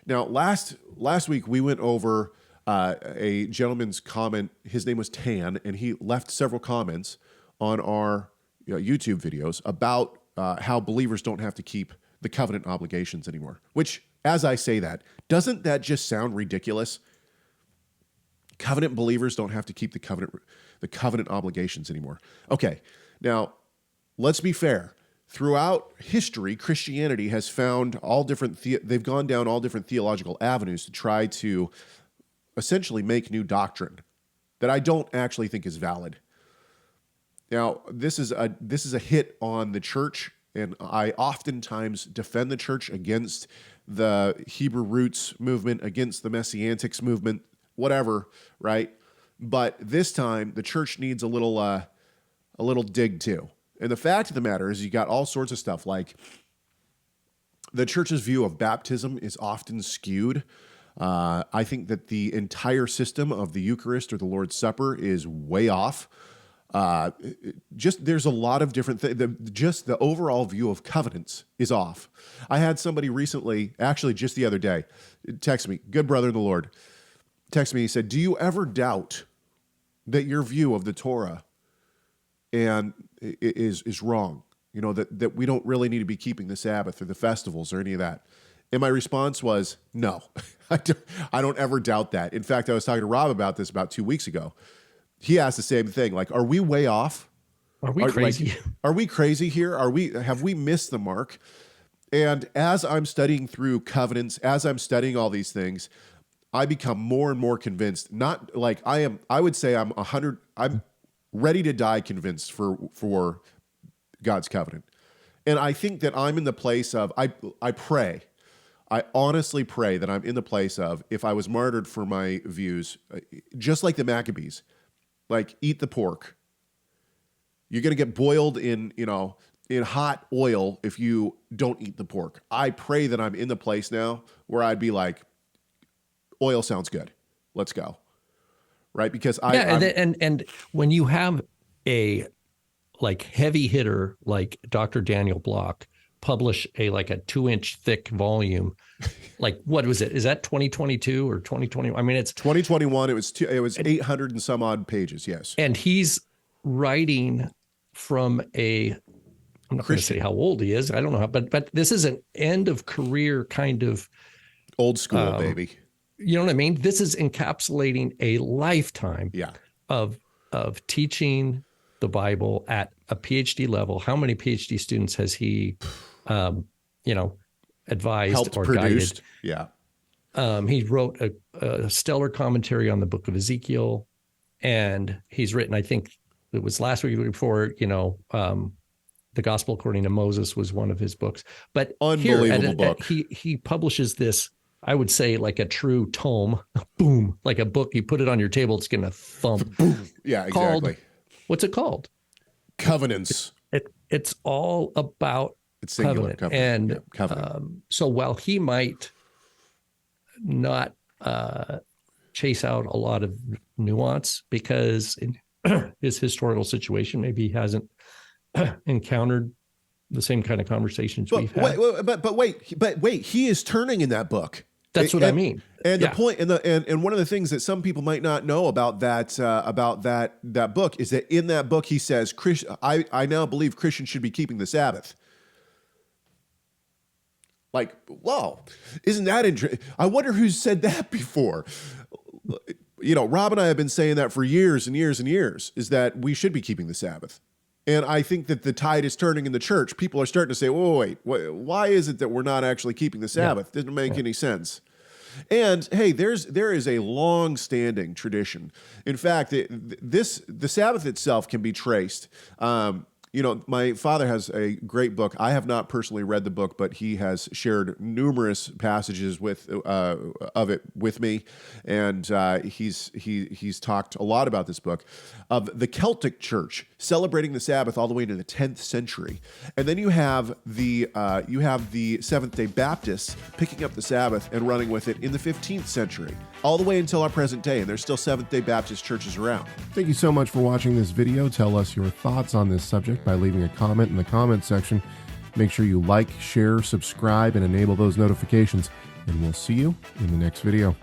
Now, last week we went over a gentleman's comment. His name was Tan, and he left several comments on our YouTube videos about how believers don't have to keep the covenant obligations anymore. Which, as I say that, doesn't that just sound ridiculous? Covenant believers don't have to keep the covenant obligations anymore. Okay, now let's be fair. Throughout history, Christianity has found they've gone down all different theological avenues to try to essentially make new doctrine that I don't actually think is valid. Now, this is a hit on the church, and I oftentimes defend the church against the Hebrew roots movement, against the Messianics movement, whatever, right? But this time, the church needs a little dig too. And the fact of the matter is you got all sorts of stuff like the church's view of baptism is often skewed. I think that the entire system of the Eucharist or the Lord's Supper is way off. There's a lot of different things. Just the overall view of covenants is off. I had somebody recently, actually just the other day, text me, good brother in the Lord, text me, he said, do you ever doubt that your view of the Torah and is wrong? You know, that we don't really need to be keeping the Sabbath or the festivals or any of that. And my response was, no, I don't ever doubt that. In fact, I was talking to Rob about this about 2 weeks ago. He asked the same thing, like, are we way off? Are we crazy? Like, are we crazy here? Have we missed the mark? And as I'm studying through covenants, as I'm studying all these things, I become more and more convinced, not like I would say I'm ready to die convinced for God's covenant. And I think that I'm in the place of, I honestly pray that I'm in the place of, if I was martyred for my views, just like the Maccabees, like eat the pork. You're going to get boiled in hot oil if you don't eat the pork. I pray that I'm in the place now where I'd be like, oil sounds good. Let's go. Right? Because and when you have a like heavy hitter like Dr. Daniel Block publish a 2-inch thick volume, like what was it? Is that 2022 or 2020? I mean, it's 2021. It was 800 and some odd pages. Yes. And he's writing from I'm not going to say how old he is. I don't know how, but this is an end of career kind of old school baby. You know what I mean? This is encapsulating a lifetime of teaching the Bible at a PhD level. How many PhD students has he, advised helped or produced? Guided? Yeah. He wrote a stellar commentary on the book of Ezekiel, and he's written, I think it was last week or the week before, The Gospel According to Moses was one of his books. But unbelievable book. He publishes this, I would say, like a true tome, boom, like a book. You put it on your table, it's going to thump. Boom. Yeah, exactly. What's it called? Covenants. It's all about covenant. And covenant. So while he might not chase out a lot of nuance because in his historical situation, maybe he hasn't encountered the same kind of conversations we've had. But wait, he is turning in that book. That's what I mean. And the point, and one of the things that some people might not know about that book is that in that book he says, I now believe Christians should be keeping the Sabbath. Like, wow, isn't that interesting? I wonder who's said that before. Rob and I have been saying that for years and years and years, is that we should be keeping the Sabbath. And I think that the tide is turning in the church. People are starting to say, wait, why is it that we're not actually keeping the Sabbath? Doesn't make any sense. And hey, there is a long-standing tradition. In fact, the Sabbath itself can be traced. My father has a great book. I have not personally read the book, but he has shared numerous passages of it with me, and he's talked a lot about this book of the Celtic Church celebrating the Sabbath all the way into the 10th century, and then you have the Seventh-day Baptists picking up the Sabbath and running with it in the 15th century, all the way until our present day, and there's still Seventh-day Baptist churches around. Thank you so much for watching this video. Tell us your thoughts on this subject by leaving a comment in the comment section. Make sure you like, share, subscribe, and enable those notifications. and we'll see you in the next video.